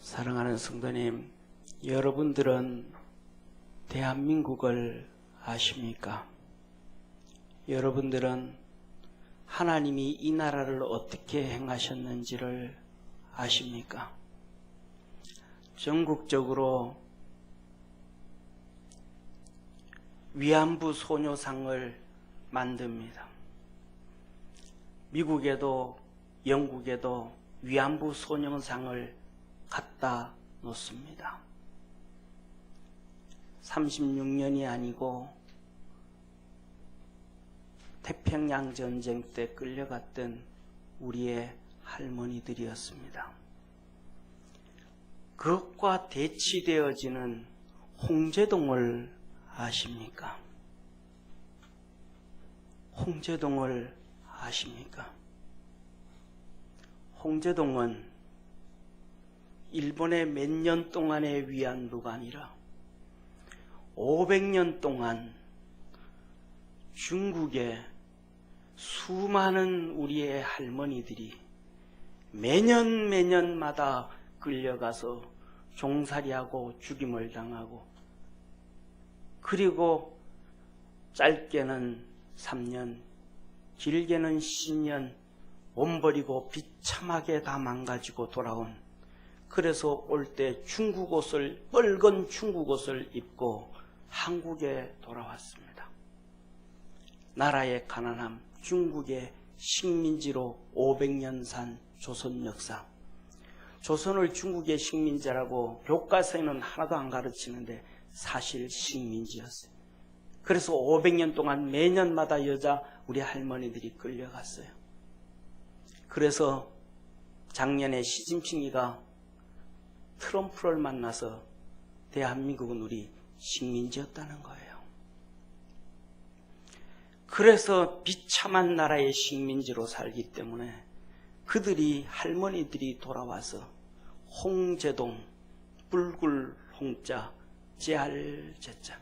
사랑하는 성도님, 여러분들은 대한민국을 아십니까? 여러분들은 하나님이 이 나라를 어떻게 행하셨는지를 아십니까? 전국적으로 위안부 소녀상을 만듭니다. 미국에도 영국에도 위안부 소녀상을 갖다 놓습니다. 36년이 아니고 태평양 전쟁 때 끌려갔던 우리의 할머니들이었습니다. 그것과 대치되어지는 홍제동을 아십니까? 홍제동을 아십니까? 홍제동은 일본의 몇 년 동안의 위안부가 아니라 500년 동안 중국의 수많은 우리의 할머니들이 매년마다 끌려가서 종살이하고 죽임을 당하고, 그리고 짧게는 3년, 길게는 10년 몸 버리고 비참하게 다 망가지고 돌아온, 그래서 올 때 중국 옷을, 빨간 중국 옷을 입고 한국에 돌아왔습니다. 나라의 가난함, 중국의 식민지로 500년 산 조선 역사. 조선을 중국의 식민지라고 교과서에는 하나도 안 가르치는데 사실 식민지였어요. 그래서 500년 동안 매년마다 우리 할머니들이 끌려갔어요. 그래서 작년에 시진핑이가 트럼프를 만나서 대한민국은 우리 식민지였다는 거예요. 그래서 비참한 나라의 식민지로 살기 때문에 그들이, 할머니들이 돌아와서 홍제동, 붉을 홍자, 제할 제자,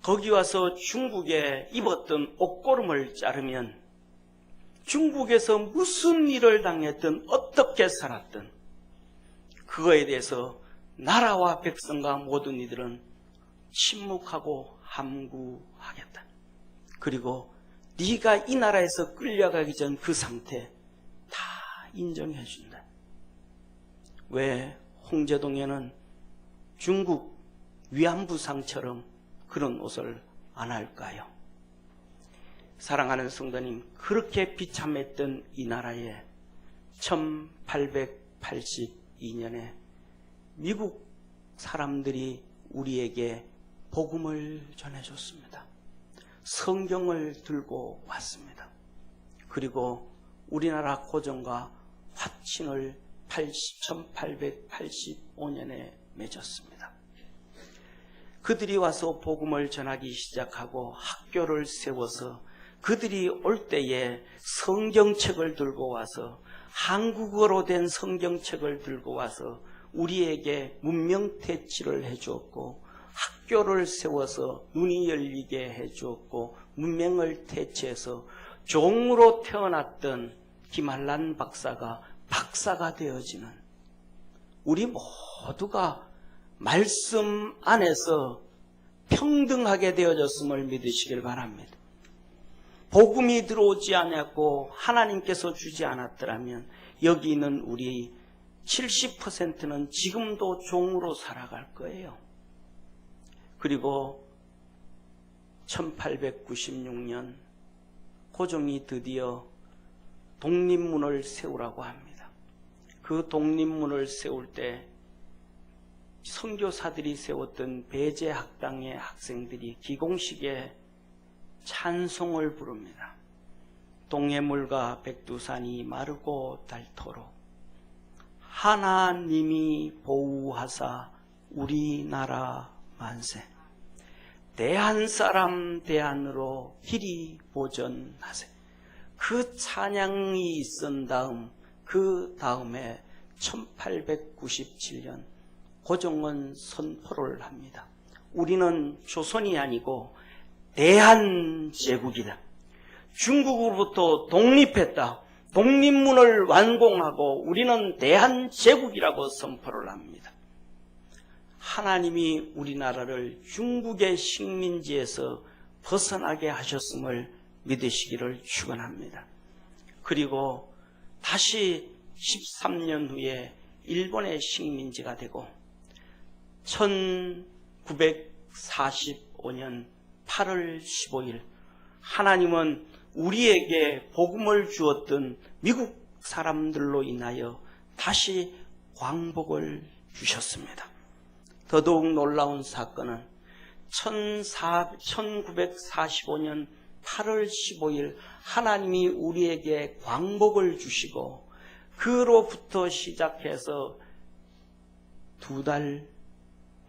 거기 와서 중국에 입었던 옷고름을 자르면 중국에서 무슨 일을 당했든 어떻게 살았든 그거에 대해서 나라와 백성과 모든 이들은 침묵하고 함구하겠다. 그리고 네가 이 나라에서 끌려가기 전 그 상태 다 인정해 준다. 왜 홍제동에는 중국 위안부상처럼 그런 옷을 안 할까요? 사랑하는 성도님, 그렇게 비참했던 이 나라에 1882년에 미국 사람들이 우리에게 복음을 전해줬습니다. 성경을 들고 왔습니다. 그리고 우리나라 고정과 화친을 1885년에 맺었습니다. 그들이 와서 복음을 전하기 시작하고 학교를 세워서 그들이 올 때에 성경책을 들고 와서, 한국어로 된 성경책을 들고 와서 우리에게 문명태치를 해주었고, 학교를 세워서 눈이 열리게 해주었고, 문명을 태치해서 종으로 태어났던 김한란 박사가 박사가 되어지는, 우리 모두가 말씀 안에서 평등하게 되어졌음을 믿으시길 바랍니다. 복음이 들어오지 않았고 하나님께서 주지 않았더라면 여기 있는 우리 70%는 지금도 종으로 살아갈 거예요. 그리고 1896년 고종이 드디어 독립문을 세우라고 합니다. 그 독립문을 세울 때 선교사들이 세웠던 배제학당의 학생들이 기공식에 찬송을 부릅니다. 동해물과 백두산이 마르고 닳도록 하나님이 보호하사 우리나라 만세, 대한사람 대안으로 길이 보전하세. 그 찬양이 있은 다음, 그 다음에 1897년 고종은 선포를 합니다. 우리는 조선이 아니고 대한제국이다. 중국으로부터 독립했다. 독립문을 완공하고 우리는 대한제국이라고 선포를 합니다. 하나님이 우리나라를 중국의 식민지에서 벗어나게 하셨음을 믿으시기를 축원합니다. 그리고 다시 13년 후에 일본의 식민지가 되고 1945년 8월 15일 하나님은 우리에게 복음을 주었던 미국 사람들로 인하여 다시 광복을 주셨습니다. 더더욱 놀라운 사건은 1945년 8월 15일 하나님이 우리에게 광복을 주시고 그로부터 시작해서 2달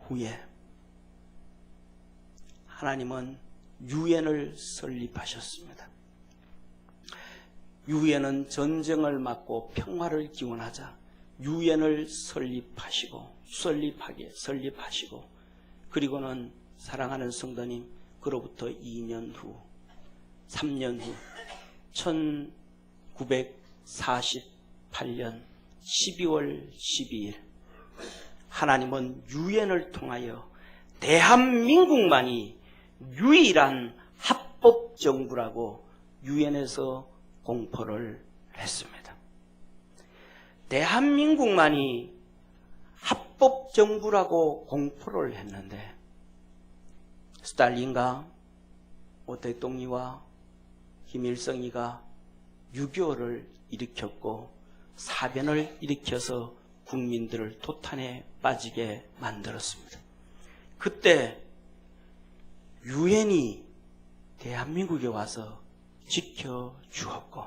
후에 하나님은 유엔을 설립하셨습니다. 유엔은 전쟁을 막고 평화를 기원하자 유엔을 설립하시고 그리고는 사랑하는 성도님 그로부터 2년 후 3년 후 1948년 12월 12일 하나님은 유엔을 통하여 대한민국만이 유일한 합법정부라고 유엔에서 공포를 했습니다. 대한민국만이 합법정부라고 공포를 했는데 스탈린과 오대통이와 김일성이가 6.25를 일으켰고 사변을 일으켜서 국민들을 도탄에 빠지게 만들었습니다. 그때 유엔이 대한민국에 와서 지켜주었고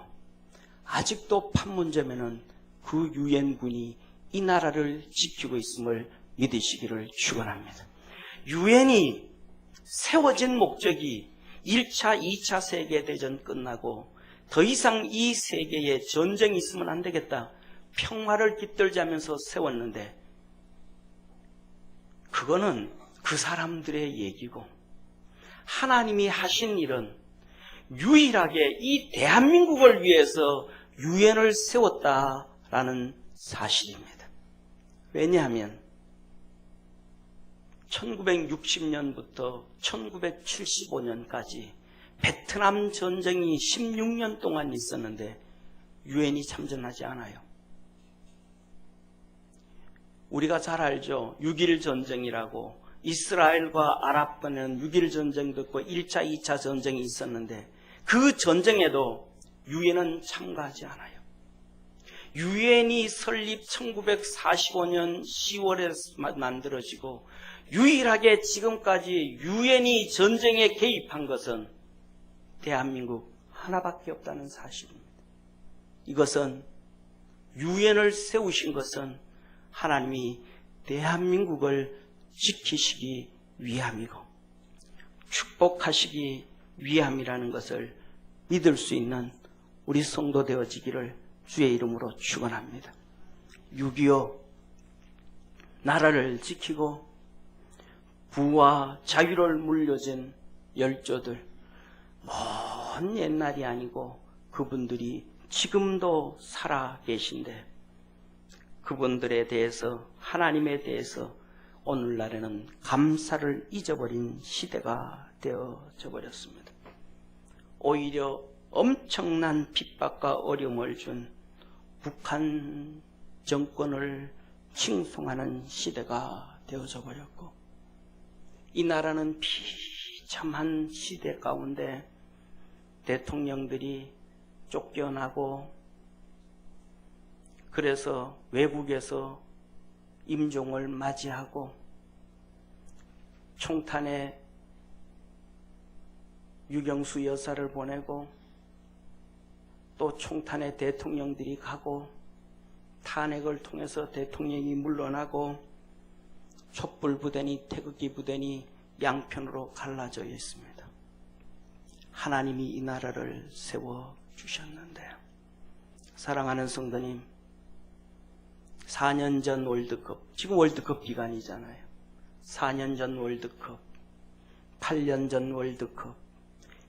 아직도 판문점에는 그 유엔군이 이 나라를 지키고 있음을 믿으시기를 축원합니다. 유엔이 세워진 목적이 1차, 2차 세계대전 끝나고 더 이상 이 세계에 전쟁이 있으면 안 되겠다. 평화를 깃들자면서 세웠는데 그거는 그 사람들의 얘기고 하나님이 하신 일은 유일하게 이 대한민국을 위해서 유엔을 세웠다라는 사실입니다. 왜냐하면 1960년부터 1975년까지 베트남 전쟁이 16년 동안 있었는데 유엔이 참전하지 않아요. 우리가 잘 알죠. 6.1 전쟁이라고 이스라엘과 아랍 간에는 6.1 전쟁도 있고 1차, 2차 전쟁이 있었는데 그 전쟁에도 유엔은 참가하지 않아요. 유엔이 설립 1945년 10월에 만들어지고 유일하게 지금까지 유엔이 전쟁에 개입한 것은 대한민국 하나밖에 없다는 사실입니다. 이것은 유엔을 세우신 것은 하나님이 대한민국을 지키시기 위함이고 축복하시기 위함이라는 것을 믿을 수 있는 우리 성도 되어지기를 주의 이름으로 축원합니다. 6.25 나라를 지키고 부와 자유를 물려준 열조들 먼 옛날이 아니고 그분들이 지금도 살아 계신데 그분들에 대해서 하나님에 대해서 오늘날에는 감사를 잊어버린 시대가 되어져 버렸습니다. 오히려 엄청난 핍박과 어려움을 준 북한 정권을 칭송하는 시대가 되어져 버렸고 이 나라는 비참한 시대 가운데 대통령들이 쫓겨나고 그래서 외국에서 임종을 맞이하고 총탄에 유경수 여사를 보내고 또 총탄에 대통령들이 가고 탄핵을 통해서 대통령이 물러나고 촛불부대니 태극기 부대니 양편으로 갈라져 있습니다. 하나님이 이 나라를 세워주셨는데 사랑하는 성도님 4년 전 월드컵, 지금 월드컵 기간이잖아요. 4년 전 월드컵, 8년 전 월드컵,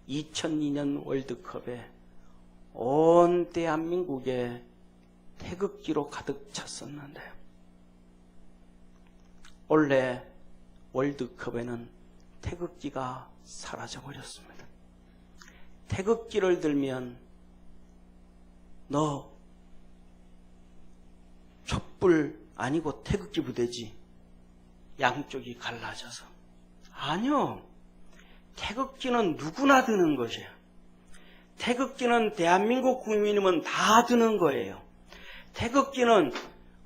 2002년 월드컵에 온 대한민국에 태극기로 가득 찼었는데 올해 월드컵에는 태극기가 사라져버렸습니다. 태극기를 들면 너 촛불 아니고 태극기 부대지. 양쪽이 갈라져서. 아니요. 태극기는 누구나 드는 것이에요. 태극기는 대한민국 국민이면 다 드는 거예요. 태극기는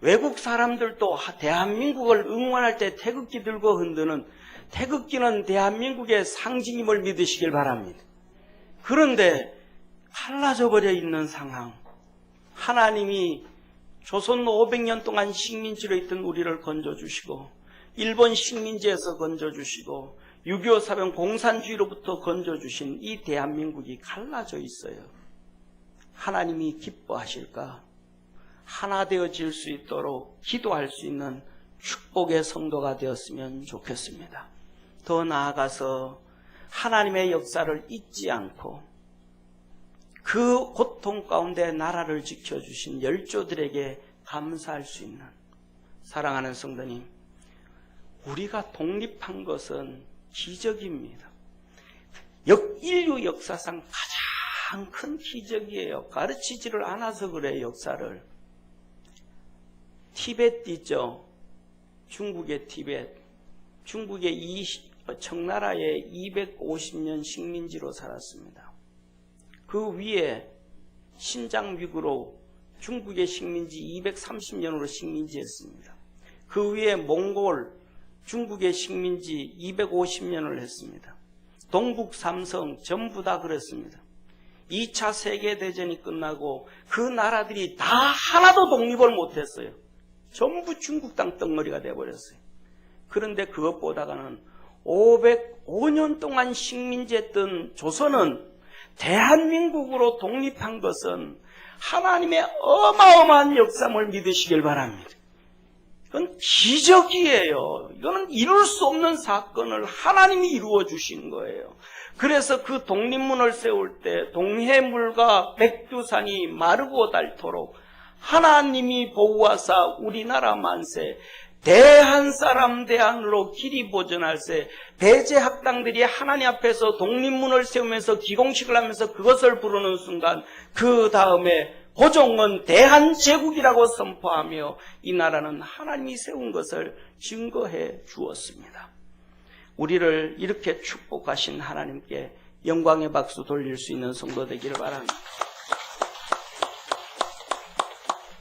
외국 사람들도 대한민국을 응원할 때 태극기 들고 흔드는 태극기는 대한민국의 상징임을 믿으시길 바랍니다. 그런데 갈라져 버려 있는 상황. 하나님이 조선 500년 동안 식민지로 있던 우리를 건져주시고 일본 식민지에서 건져주시고 6.25 사병 공산주의로부터 건져주신 이 대한민국이 갈라져 있어요. 하나님이 기뻐하실까? 하나 되어질 수 있도록 기도할 수 있는 축복의 성도가 되었으면 좋겠습니다. 더 나아가서 하나님의 역사를 잊지 않고 그 고통 가운데 나라를 지켜주신 열조들에게 감사할 수 있는, 사랑하는 성도님, 우리가 독립한 것은 기적입니다. 인류 역사상 가장 큰 기적이에요. 가르치지를 않아서 그래요. 역사를. 티벳 있죠. 중국의 티벳. 중국의 청나라에 250년 식민지로 살았습니다. 그 위에 신장 위구르 중국의 식민지 230년으로 식민지했습니다. 그 위에 몽골 중국의 식민지 250년을 했습니다. 동북 삼성 전부 다 그랬습니다. 2차 세계대전이 끝나고 그 나라들이 다 하나도 독립을 못했어요. 전부 중국 땅 덩어리가 돼버렸어요. 그런데 그것보다가는 505년 동안 식민지했던 조선은 대한민국으로 독립한 것은 하나님의 어마어마한 역사를 믿으시길 바랍니다. 이건 기적이에요. 이거는 이룰 수 없는 사건을 하나님이 이루어 주신 거예요. 그래서 그 독립문을 세울 때 동해물과 백두산이 마르고 닳도록 하나님이 보호하사 우리나라 만세, 대한 사람 대한으로 길이 보전할세, 배제 학당들이 하나님 앞에서 독립문을 세우면서 기공식을 하면서 그것을 부르는 순간 그 다음에 고종은 대한제국이라고 선포하며 이 나라는 하나님이 세운 것을 증거해 주었습니다. 우리를 이렇게 축복하신 하나님께 영광의 박수 돌릴 수 있는 성도 되기를 바랍니다.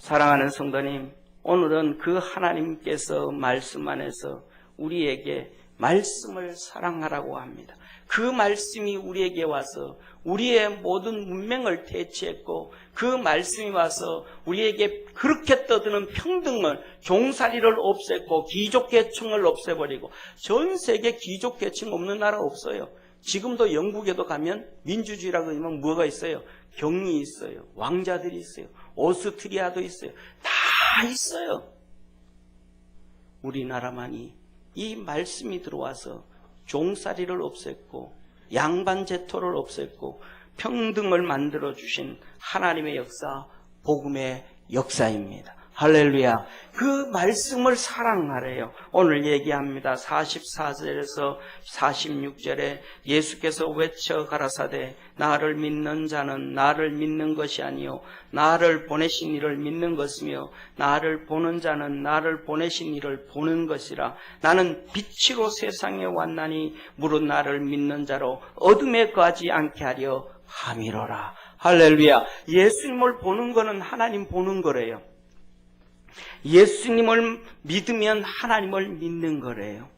사랑하는 성도님, 오늘은 그 하나님께서 말씀 안에서 우리에게 말씀을 사랑하라고 합니다. 그 말씀이 우리에게 와서 우리의 모든 문명을 대체했고 그 말씀이 와서 우리에게 그렇게 떠드는 평등을, 종살이를 없앴고 귀족계층을 없애버리고, 전 세계 귀족계층 없는 나라 없어요. 지금도 영국에도 가면 민주주의라고 하면 뭐가 있어요? 경이 있어요. 왕자들이 있어요. 오스트리아도 있어요. 다 있어요. 우리나라만이 이 말씀이 들어와서 종살이를 없앴고 양반 제토를 없앴고 평등을 만들어주신 하나님의 역사, 복음의 역사입니다. 할렐루야. 그 말씀을 사랑하래요. 오늘 얘기합니다. 44절에서 46절에 예수께서 외쳐 가라사대 나를 믿는 자는 나를 믿는 것이 아니요 나를 보내신 이를 믿는 것이며 나를 보는 자는 나를 보내신 이를 보는 것이라. 나는 빛으로 세상에 왔나니 무릇 나를 믿는 자로 어둠에 거하지 않게 하려 함이로라. 할렐루야. 예수님을 보는 거는 하나님 보는 거래요. 예수님을 믿으면 하나님을 믿는 거래요.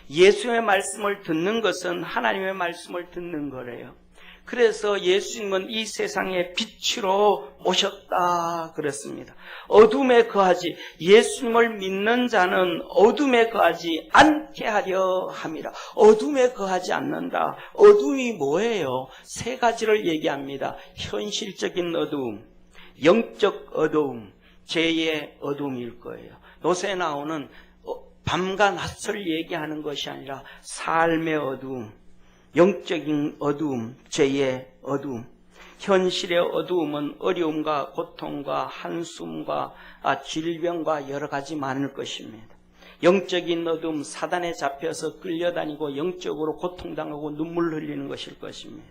예수의 말씀을 듣는 것은 하나님의 말씀을 듣는 거래요. 그래서 예수님은 이 세상에 빛으로 오셨다 그랬습니다. 어둠에 거하지, 예수님을 믿는 자는 어둠에 거하지 않게 하려 함이라. 어둠에 거하지 않는다. 어둠이 뭐예요? 세 가지를 얘기합니다. 현실적인 어둠, 영적 어둠, 죄의 어둠일 거예요. 요새 나오는 밤과 낮을 얘기하는 것이 아니라 삶의 어둠, 영적인 어둠, 죄의 어둠. 현실의 어두움은 어려움과 고통과 한숨과 질병과 여러 가지 많을 것입니다. 영적인 어두움, 사단에 잡혀서 끌려다니고 영적으로 고통당하고 눈물 흘리는 것일 것입니다.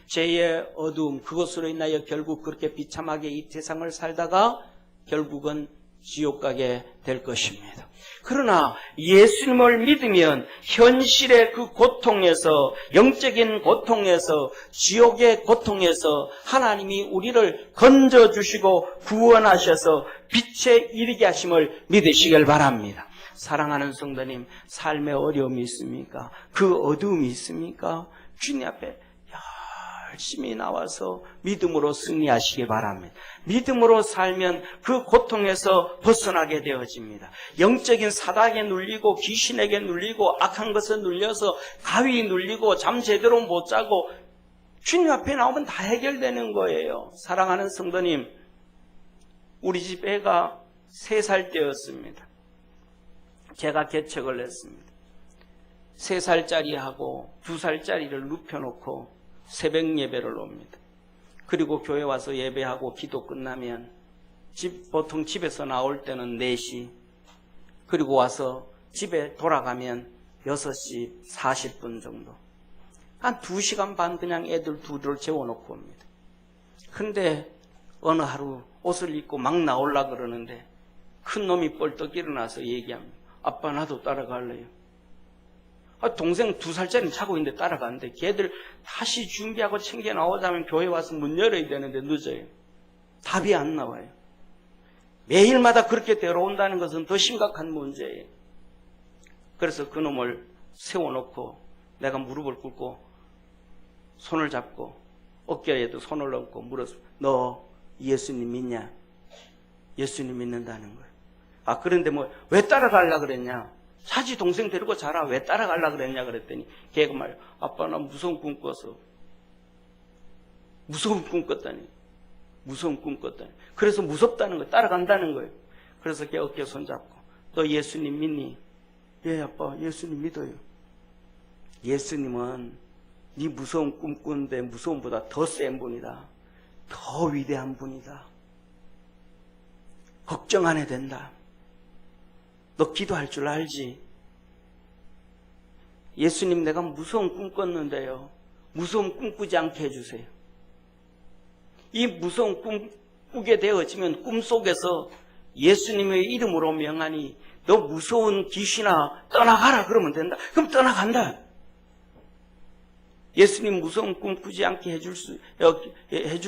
죄의 어두움, 그것으로 인하여 결국 그렇게 비참하게 이 세상을 살다가 결국은 지옥 가게 될 것입니다. 그러나 예수님을 믿으면 현실의 그 고통에서, 영적인 고통에서, 지옥의 고통에서 하나님이 우리를 건져주시고 구원하셔서 빛에 이르게 하심을 믿으시길 바랍니다. 사랑하는 성도님, 삶의 어려움이 있습니까? 그 어두움이 있습니까? 주님 앞에 열심히 나와서 믿음으로 승리하시기 바랍니다. 믿음으로 살면 그 고통에서 벗어나게 되어집니다. 영적인 사단에 눌리고 귀신에게 눌리고 악한 것에 눌려서 가위 눌리고 잠 제대로 못 자고 주님 앞에 나오면 다 해결되는 거예요. 사랑하는 성도님, 우리 집 애가 3살 때였습니다. 제가 개척을 했습니다. 3살짜리하고 2살짜리를 눕혀놓고 새벽 예배를 옵니다. 그리고 교회 와서 예배하고 기도 끝나면 보통 집에서 나올 때는 4시, 그리고 와서 집에 돌아가면 6시 40분 정도. 한 2시간 반 그냥 애들 둘을 재워놓고 옵니다. 근데 어느 하루 옷을 입고 막 나오려고 그러는데 큰 놈이 뻘떡 일어나서 얘기합니다. 아빠, 나도 따라갈래요. 동생 2살짜리는 자고 있는데 따라가는데 걔들 다시 준비하고 챙겨 나오자면 교회 와서 문 열어야 되는데 늦어요. 답이 안 나와요. 매일마다 그렇게 데려온다는 것은 더 심각한 문제예요. 그래서 그놈을 세워놓고 내가 무릎을 꿇고 손을 잡고 어깨에도 손을 얹고 물었어. 너 예수님 믿냐? 예수님 믿는다는 거예요. 그런데 왜 따라가려고 그랬냐? 자지 동생 데리고 자라. 왜 따라가려고 그랬냐 그랬더니 걔가 말이야. 아빠, 나 무서운 꿈 꿨어. 무서운 꿈 꿨다니. 무서운 꿈 꿨다니. 그래서 무섭다는 거예요. 따라간다는 거예요. 그래서 걔 어깨 손잡고 너 예수님 믿니? 예, 아빠, 예수님 믿어요. 예수님은 네 무서운 꿈 꾸는데 무서움보다 더 센 분이다. 더 위대한 분이다. 걱정 안 해도 된다. 너 기도할 줄 알지? 예수님, 내가 무서운 꿈 꿨는데요. 무서운 꿈 꾸지 않게 해주세요. 이 무서운 꿈 꾸게 되어지면 꿈속에서 예수님의 이름으로 명하니 너 무서운 귀신아 떠나가라 그러면 된다. 그럼 떠나간다. 예수님 무서운 꿈 꾸지 않게 해줄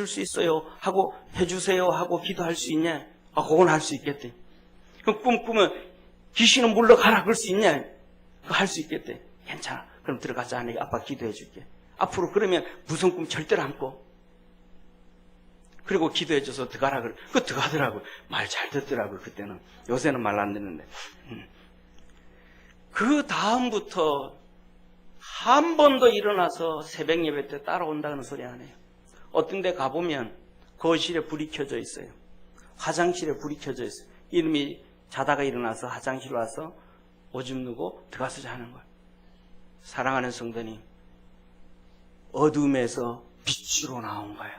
수 있어요 하고 해주세요 하고 기도할 수 있냐? 그건 할 수 있겠대. 그럼 꿈 꾸면 귀신은 물러가라 그럴 수 있냐? 그거 할 수 있겠대. 괜찮아. 그럼 들어가자. 내가 아빠 기도해 줄게. 앞으로 그러면 무서운 꿈 절대로 안 꿔. 그리고 기도해줘서 들어가라 그래. 그거 들어가더라고요. 말 잘 듣더라고요. 그때는. 요새는 말 안 듣는데. 그 다음부터 한 번도 일어나서 새벽 예배 때 따라온다는 소리 안 해요. 어떤 데 가보면 거실에 불이 켜져 있어요. 화장실에 불이 켜져 있어요. 이놈이 자다가 일어나서 화장실 와서 오줌 누고 들어가서 자는 거예요. 사랑하는 성도님, 어둠에서 빛으로 나온 거예요.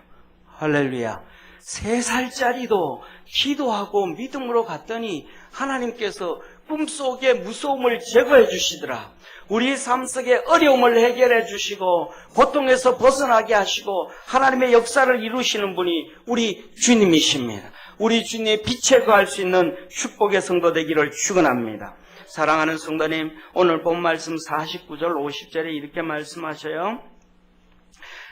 할렐루야. 3살짜리도 기도하고 믿음으로 갔더니 하나님께서 꿈속의 무서움을 제거해 주시더라. 우리 삶 속의 어려움을 해결해 주시고 고통에서 벗어나게 하시고 하나님의 역사를 이루시는 분이 우리 주님이십니다. 우리 주님의 빛에 거할 수 있는 축복의 성도 되기를 축원합니다. 사랑하는 성도님, 오늘 본 말씀 49절 50절에 이렇게 말씀하셔요.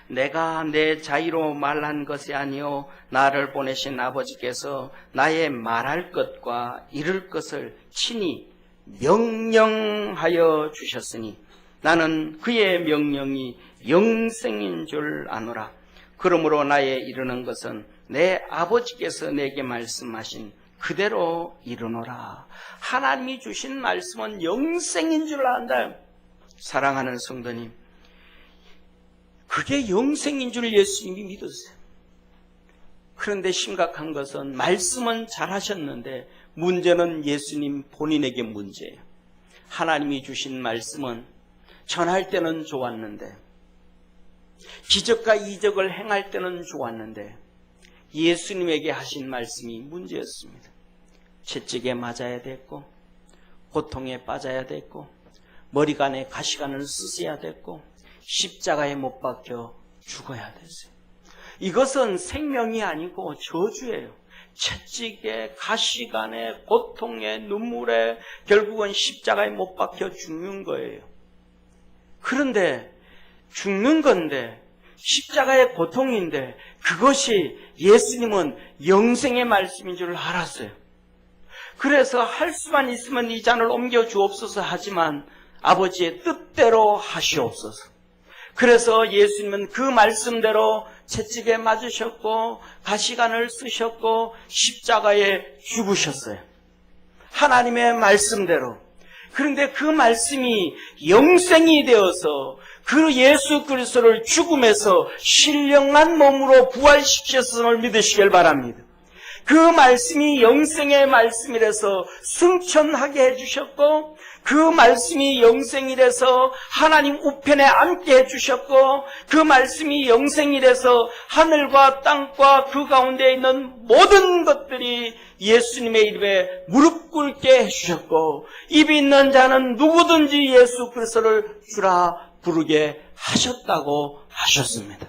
내가 내 자의로 말한 것이 아니요 나를 보내신 아버지께서 나의 말할 것과 이룰 것을 친히 명령하여 주셨으니 나는 그의 명령이 영생인 줄 아노라. 그러므로 나의 이르는 것은 내 아버지께서 내게 말씀하신 그대로 이루노라. 하나님이 주신 말씀은 영생인 줄 안다. 사랑하는 성도님, 그게 영생인 줄 예수님이 믿으세요. 그런데 심각한 것은 말씀은 잘하셨는데 문제는 예수님 본인에게 문제예요. 하나님이 주신 말씀은 전할 때는 좋았는데 기적과 이적을 행할 때는 좋았는데 예수님에게 하신 말씀이 문제였습니다. 채찍에 맞아야 됐고 고통에 빠져야 됐고 머리간에 가시관을 쓰셔야 됐고 십자가에 못 박혀 죽어야 됐어요. 이것은 생명이 아니고 저주예요. 채찍에 가시관에 고통에 눈물에 결국은 십자가에 못 박혀 죽는 거예요. 그런데 죽는 건데 십자가의 고통인데 그것이 예수님은 영생의 말씀인 줄 알았어요. 그래서 할 수만 있으면 이 잔을 옮겨 주옵소서 하지만 아버지의 뜻대로 하시옵소서. 그래서 예수님은 그 말씀대로 채찍에 맞으셨고 가시관을 쓰셨고 십자가에 죽으셨어요. 하나님의 말씀대로. 그런데 그 말씀이 영생이 되어서 그 예수 그리스도를 죽음에서 신령한 몸으로 부활시켰음을 믿으시길 바랍니다. 그 말씀이 영생의 말씀이라서 승천하게 해주셨고 그 말씀이 영생이라서 하나님 우편에 앉게 해주셨고 그 말씀이 영생이라서 하늘과 땅과 그 가운데 있는 모든 것들이 예수님의 이름에 무릎 꿇게 해주셨고 입이 있는 자는 누구든지 예수 그리스도를 주라 부르게 하셨다고 하셨습니다.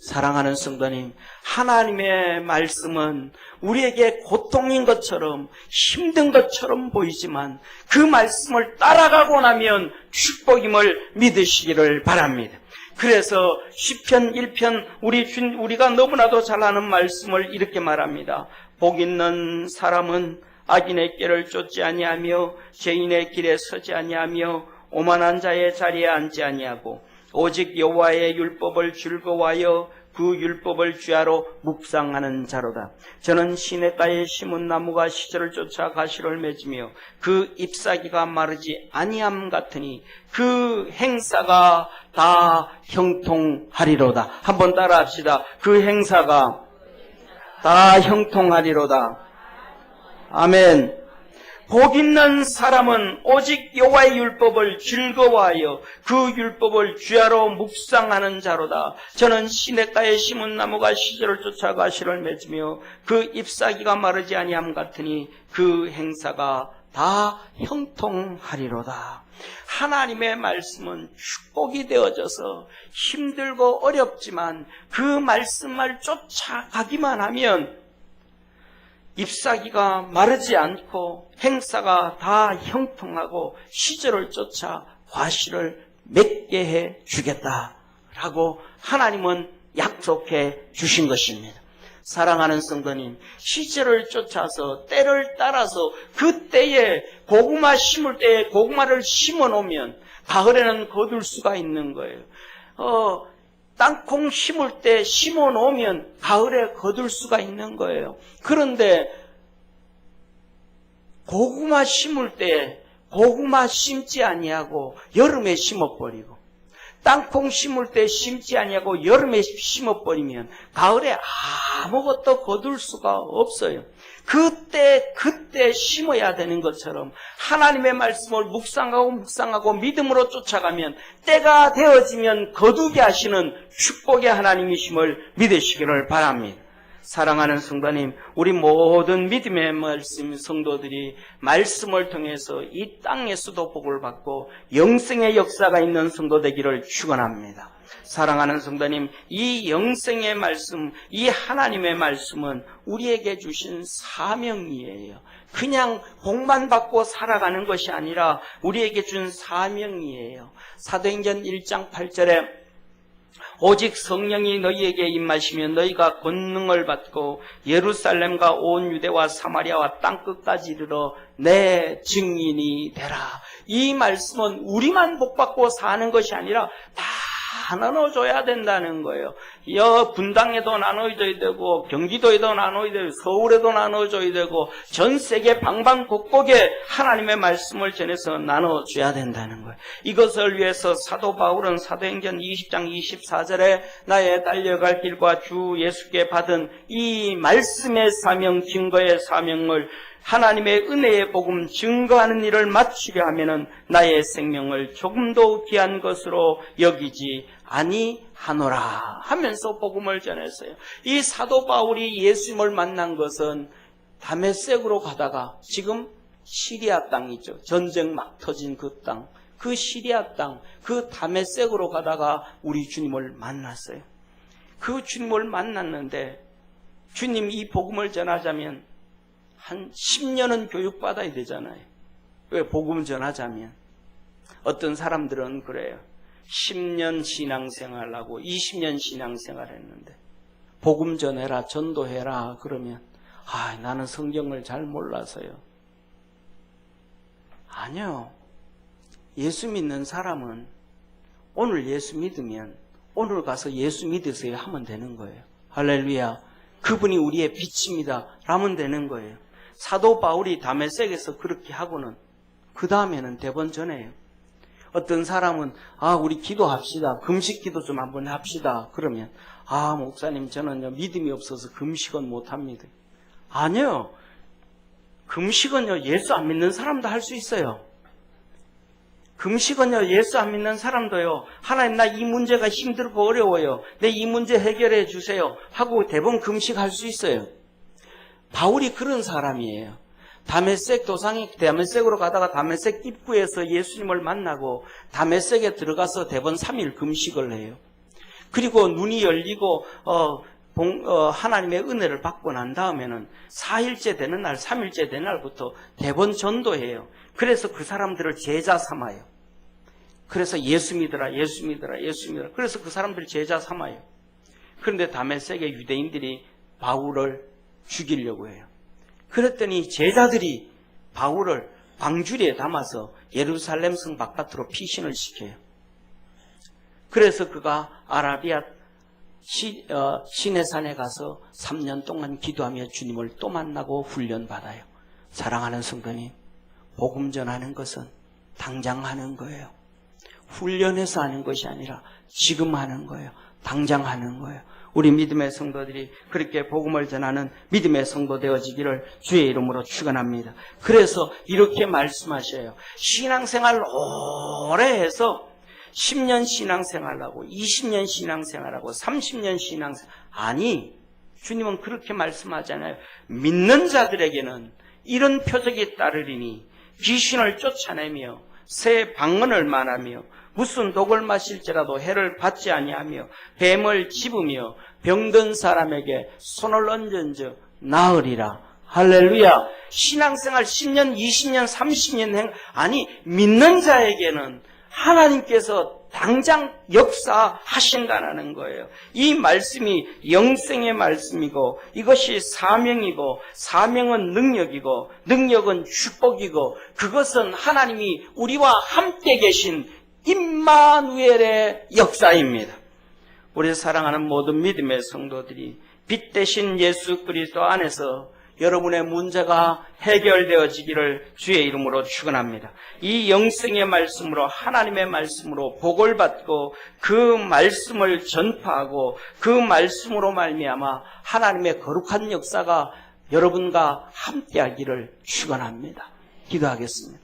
사랑하는 성도님, 하나님의 말씀은 우리에게 고통인 것처럼 힘든 것처럼 보이지만 그 말씀을 따라가고 나면 축복임을 믿으시기를 바랍니다. 그래서 시편 1편 우리가 너무나도 잘 아는 말씀을 이렇게 말합니다. 복 있는 사람은 악인의 길을 쫓지 아니하며 죄인의 길에 서지 아니하며 오만한 자의 자리에 앉지 아니하고 오직 여호와의 율법을 즐거워하여 그 율법을 주야로 묵상하는 자로다. 저는 시냇가에 심은 나무가 시절을 쫓아 가시를 맺으며 그 잎사귀가 마르지 아니함 같으니 그 행사가 다 형통하리로다. 한번 따라합시다. 그 행사가 다 형통하리로다. 아멘. 복 있는 사람은 오직 여호와의 율법을 즐거워하여 그 율법을 주야로 묵상하는 자로다. 저는 시냇가에 심은 나무가 시절을 쫓아 가시를 맺으며 그 잎사귀가 마르지 아니함 같으니 그 행사가 다 형통하리로다. 하나님의 말씀은 축복이 되어져서 힘들고 어렵지만 그 말씀을 쫓아가기만 하면 잎사귀가 마르지 않고 행사가 다 형통하고 시절을 쫓아 과실을 맺게 해 주겠다라고 하나님은 약속해 주신 것입니다. 사랑하는 성도님, 시절을 쫓아서 때를 따라서 그 때에 고구마 심을 때에 고구마를 심어 놓으면 가을에는 거둘 수가 있는 거예요. 땅콩 심을 때 심어 놓으면 가을에 거둘 수가 있는 거예요. 그런데 고구마 심을 때 고구마 심지 아니하고 여름에 심어버리고 땅콩 심을 때 심지 아니하고 여름에 심어버리면 가을에 아무것도 거둘 수가 없어요. 그때 심어야 되는 것처럼 하나님의 말씀을 묵상하고 믿음으로 쫓아가면 때가 되어지면 거두게 하시는 축복의 하나님이심을 믿으시기를 바랍니다. 사랑하는 성도님, 우리 모든 믿음의 말씀 성도들이 말씀을 통해서 이 땅에서도 복을 받고 영생의 역사가 있는 성도 되기를 축원합니다. 사랑하는 성도님, 이 영생의 말씀, 이 하나님의 말씀은 우리에게 주신 사명이에요. 그냥 복만 받고 살아가는 것이 아니라 우리에게 준 사명이에요. 사도행전 1장 8절에 오직 성령이 너희에게 임하시면 너희가 권능을 받고 예루살렘과 온 유대와 사마리아와 땅끝까지 이르러 내 증인이 되라. 이 말씀은 우리만 복받고 사는 것이 아니라 다 나눠줘야 된다는 거예요. 분당에도 나눠줘야 되고 경기도에도 나눠줘야 되고 서울에도 나눠줘야 되고 전 세계 방방곡곡에 하나님의 말씀을 전해서 나눠줘야 된다는 거예요. 이것을 위해서 사도 바울은 사도행전 20장 24절에 나의 달려갈 길과 주 예수께 받은 이 말씀의 사명, 증거의 사명을 하나님의 은혜의 복음 증거하는 일을 마치려 하면은 나의 생명을 조금도 귀한 것으로 여기지 아니하노라 하면서 복음을 전했어요. 이 사도 바울이 예수님을 만난 것은 다메섹으로 가다가 지금 시리아 땅이죠. 전쟁 막 터진 그 땅, 그 시리아 땅, 그 다메섹으로 가다가 우리 주님을 만났어요. 그 주님을 만났는데 주님 이 복음을 전하자면 한 10년은 교육받아야 되잖아요. 왜 복음 전하자면 어떤 사람들은 그래요. 10년 신앙생활하고 20년 신앙생활 했는데 복음 전해라 전도해라 그러면 나는 성경을 잘 몰라서요. 아니요. 예수 믿는 사람은 오늘 예수 믿으면 오늘 가서 예수 믿으세요 하면 되는 거예요. 할렐루야. 그분이 우리의 빛입니다 라면 되는 거예요. 사도 바울이 다메섹에서 그렇게 하고는 그 다음에는 대번 전해요. 어떤 사람은 우리 기도합시다. 금식 기도 좀 한번 합시다. 그러면 목사님 저는요 믿음이 없어서 금식은 못합니다. 아니요. 금식은요 예수 안 믿는 사람도 할 수 있어요. 금식은요 예수 안 믿는 사람도요 하나님 나 이 문제가 힘들고 어려워요. 내 이 문제 해결해 주세요 하고 대부분 금식할 수 있어요. 바울이 그런 사람이에요. 다메섹 도상이 다메섹으로 가다가 다메섹 입구에서 예수님을 만나고 다메섹에 들어가서 대번 3일 금식을 해요. 그리고 눈이 열리고 하나님의 은혜를 받고 난 다음에는 4일째 되는 날, 3일째 되는 날부터 대번 전도해요. 그래서 그 사람들을 제자 삼아요. 그래서 예수 믿으라, 예수 믿으라, 예수 믿으라. 그래서 그 사람들 제자 삼아요. 그런데 다메섹의 유대인들이 바울을 죽이려고 해요. 그랬더니 제자들이 바울을 광주리에 담아서 예루살렘 성 바깥으로 피신을 시켜요. 그래서 그가 아라비아 시내산에 가서 3년 동안 기도하며 주님을 또 만나고 훈련받아요. 사랑하는 성도님, 복음 전하는 것은 당장 하는 거예요. 훈련해서 하는 것이 아니라 지금 하는 거예요. 당장 하는 거예요. 우리 믿음의 성도들이 그렇게 복음을 전하는 믿음의 성도 되어지기를 주의 이름으로 축원합니다. 그래서 이렇게 말씀하셔요. 신앙생활 오래 해서 10년 신앙생활하고 20년 신앙생활하고 30년 신앙생활 아니 주님은 그렇게 말씀하잖아요. 믿는 자들에게는 이런 표적이 따르리니 귀신을 쫓아내며 새 방언을 말하며 무슨 독을 마실지라도 해를 받지 아니하며 뱀을 집으며 병든 사람에게 손을 얹은즉 나으리라. 할렐루야. 신앙생활 10년, 20년, 30년 아니 믿는 자에게는 하나님께서 당장 역사하신다는 거예요. 이 말씀이 영생의 말씀이고 이것이 사명이고 사명은 능력이고 능력은 축복이고 그것은 하나님이 우리와 함께 계신 임마누엘의 역사입니다. 우리 사랑하는 모든 믿음의 성도들이 빛 대신 예수 그리스도 안에서 여러분의 문제가 해결되어지기를 주의 이름으로 축원합니다. 이 영생의 말씀으로 하나님의 말씀으로 복을 받고 그 말씀을 전파하고 그 말씀으로 말미암아 하나님의 거룩한 역사가 여러분과 함께하기를 축원합니다. 기도하겠습니다.